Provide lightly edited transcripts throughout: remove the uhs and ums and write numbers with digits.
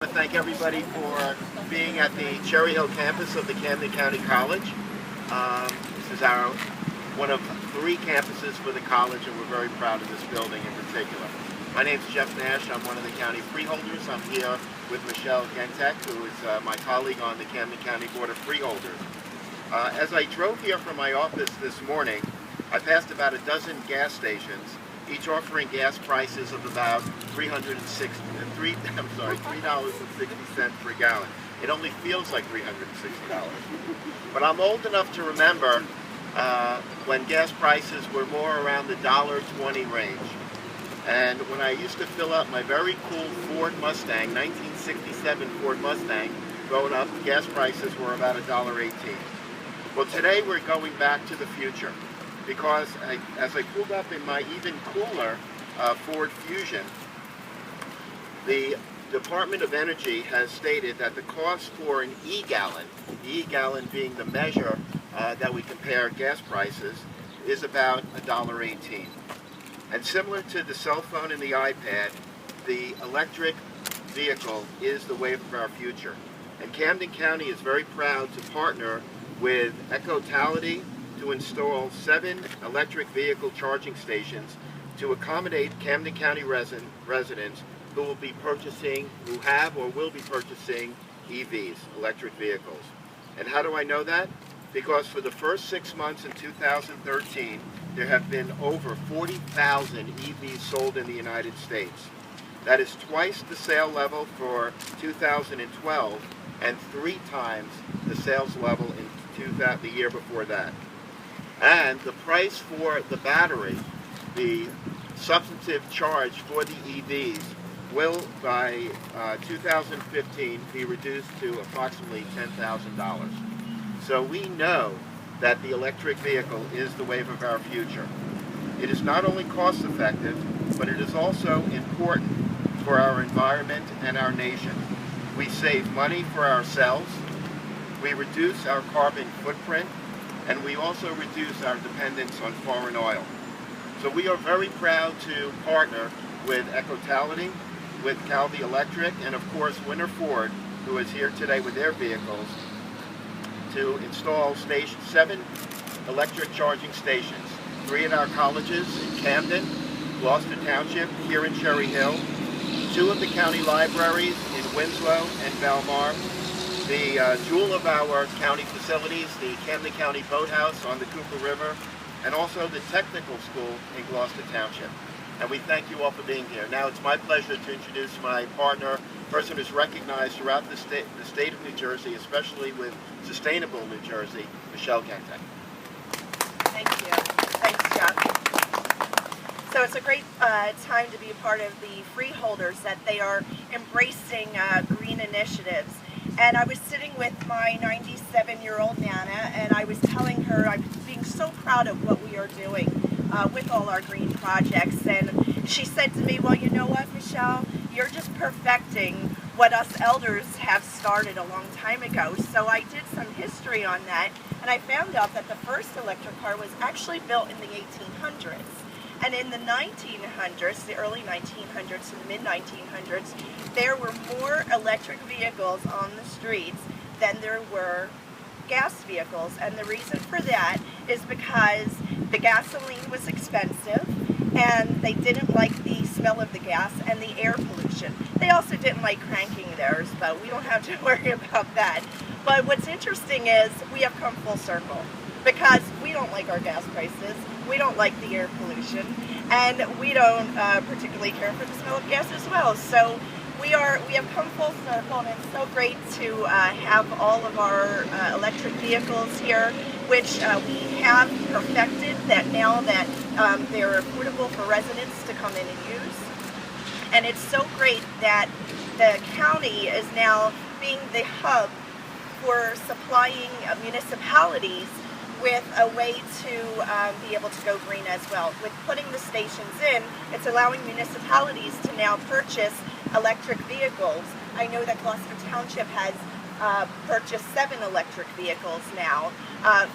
I thank everybody for being at the Cherry Hill campus of the Camden County College. This is one of 3 campuses for the college, and we're very proud of this building in particular. My name is Jeff Nash. I'm one of the county freeholders. I'm here with Michelle Gentek, who is my colleague on the Camden County Board of Freeholders. As I drove here from my office this morning, I passed about a dozen gas stations, each offering gas prices of about $3.60 per gallon. It only feels like $360. But I'm old enough to remember when gas prices were more around the $1.20 range. And when I used to fill up my very cool Ford Mustang, 1967 Ford Mustang, growing up, gas prices were about $1.18. Well, today we're going back to the future, because as I pulled up in my even cooler Ford Fusion, the Department of Energy has stated that the cost for an e-gallon, the e-gallon being the measure that we compare gas prices, is about $1.18. And similar to the cell phone and the iPad, the electric vehicle is the wave of our future. And Camden County is very proud to partner with Ecotality to install 7 electric vehicle charging stations to accommodate Camden County residents who will be purchasing, who have or will be purchasing EVs, electric vehicles. And how do I know that? Because for the first 6 months in 2013, there have been over 40,000 EVs sold in the United States. That is twice the sale level for 2012 and 3 times the sales level in the year before that. And the price for the battery, the substantive charge for the EVs, will by 2015 be reduced to approximately $10,000. So we know that the electric vehicle is the wave of our future. It is not only cost effective, but it is also important for our environment and our nation. We save money for ourselves, we reduce our carbon footprint, and we also reduce our dependence on foreign oil. So we are very proud to partner with Ecotality, with Calvi Electric, and of course Winter Ford, who is here today with their vehicles, to install 7 electric charging stations, 3 at our colleges in Camden, Gloucester Township, here in Cherry Hill, 2 of the county libraries in Winslow and Belmar, the jewel of our county facilities, the Camden County Boathouse on the Cooper River, and also the technical school in Gloucester Township. And we thank you all for being here. Now it's my pleasure to introduce my partner, person who's recognized throughout the state of New Jersey, especially with Sustainable New Jersey, Michelle Gentek. Thank you. Thanks, Jeff. So it's a great time to be a part of the freeholders, that they are embracing green initiatives. And I was sitting with my 97-year-old Nana, and I was telling her I'm being so proud of what we are doing with all our green projects. And she said to me, well, you know what, Michelle, you're just perfecting what us elders have started a long time ago. So I did some history on that, and I found out that the first electric car was actually built in the 1800s. And in the 1900s, the early 1900s to the mid-1900s, there were more electric vehicles on the streets than there were gas vehicles. And the reason for that is because the gasoline was expensive, and they didn't like the smell of the gas and the air pollution. They also didn't like cranking theirs, but we don't have to worry about that. But what's interesting is we have come full circle, because we don't like our gas prices, we don't like the air pollution, and we don't particularly care for the smell of gas as well. So we have come full circle, and it's so great to have all of our electric vehicles here, which we have perfected that now that they're affordable for residents to come in and use. And it's so great that the county is now being the hub for supplying municipalities with a way to be able to go green as well. With putting the stations in, it's allowing municipalities to now purchase electric vehicles. I know that Gloucester Township has purchased 7 electric vehicles now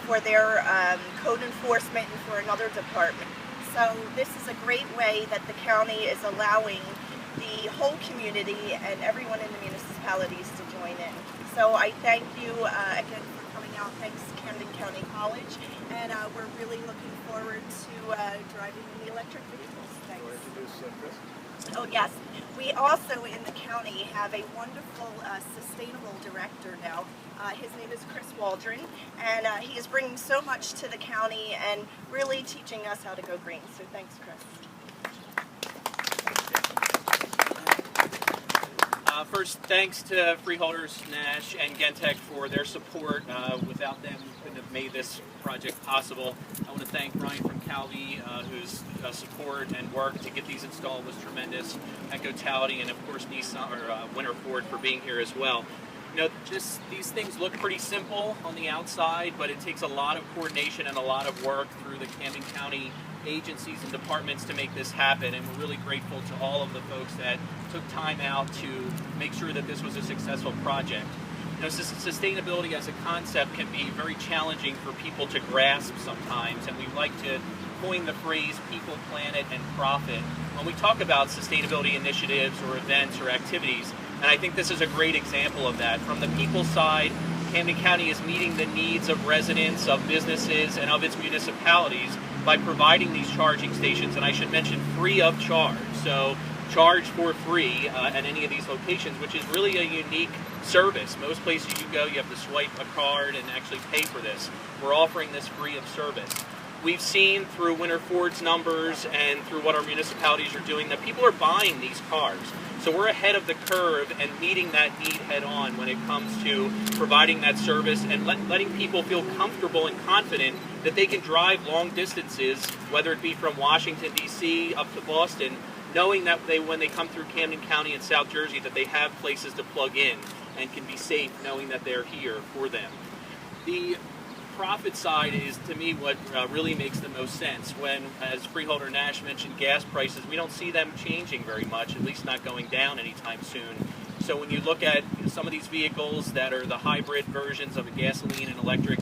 for their code enforcement and for another department. So this is a great way that the county is allowing the whole community and everyone in the municipality So I thank you again for coming out. Thanks Camden County College, and we're really looking forward to driving in the electric vehicles. Thanks. Want to introduce Chris? Oh yes, we also in the county have a wonderful sustainable director now. His name is Chris Waldron, and he is bringing so much to the county and really teaching us how to go green. So thanks, Chris. First, thanks to Freeholders Nash and Gentek for their support. Without them, we couldn't have made this project possible. I want to thank Brian from Calvi, whose support and work to get these installed was tremendous. Ecotality, and of course Nissan or Winter Ford for being here as well. You know, these things look pretty simple on the outside, but it takes a lot of coordination and a lot of work through the Camden County agencies and departments to make this happen, and we're really grateful to all of the folks that took time out to make sure that this was a successful project. You know, sustainability as a concept can be very challenging for people to grasp sometimes, and we like to coin the phrase people, planet, and profit when we talk about sustainability initiatives or events or activities, and I think this is a great example of that. From the people side, Camden County is meeting the needs of residents, of businesses, and of its municipalities by providing these charging stations, and I should mention free of charge. So charge for free at any of these locations, which is really a unique service. Most places you go, you have to swipe a card and actually pay for this. We're offering this free of service. We've seen through Winter Ford's numbers and through what our municipalities are doing that people are buying these cars. So we're ahead of the curve and meeting that need head on when it comes to providing that service and letting people feel comfortable and confident that they can drive long distances, whether it be from Washington, D.C. up to Boston, knowing that when they come through Camden County and South Jersey that they have places to plug in and can be safe knowing that they're here for them. The profit side is, to me, what really makes the most sense. When, as Freeholder Nash mentioned, gas prices, we don't see them changing very much, at least not going down anytime soon. So when you look at some of these vehicles that are the hybrid versions of a gasoline and electric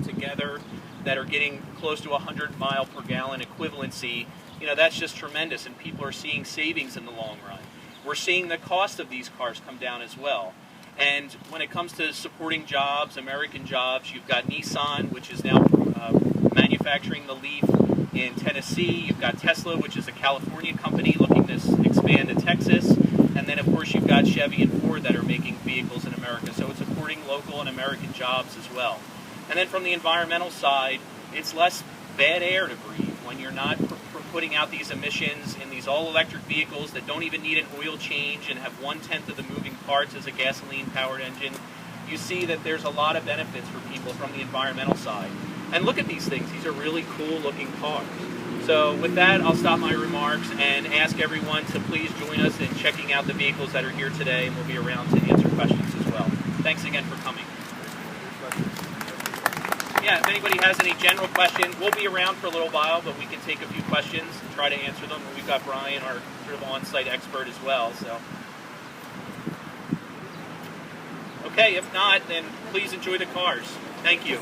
together, that are getting close to 100 mile per gallon equivalency, you know, that's just tremendous, and people are seeing savings in the long run. We're seeing the cost of these cars come down as well. And when it comes to supporting jobs, American jobs, you've got Nissan, which is now manufacturing the Leaf in Tennessee. You've got Tesla, which is a California company looking to expand to Texas. And then, of course, you've got Chevy and Ford that are making vehicles in America. So it's supporting local and American jobs as well. And then from the environmental side, it's less bad air to breathe when you're not putting out these emissions in these all-electric vehicles that don't even need an oil change and have 1/10 of the moving parts as a gasoline-powered engine. You see that there's a lot of benefits for people from the environmental side. And look at these things. These are really cool-looking cars. So with that, I'll stop my remarks and ask everyone to please join us in checking out the vehicles that are here today, and we'll be around to answer questions as well. Thanks again for coming. Yeah, if anybody has any general questions, we'll be around for a little while, but we can take a few questions and try to answer them. We've got Brian, our sort of on-site expert as well. So, okay, if not, then please enjoy the cars. Thank you.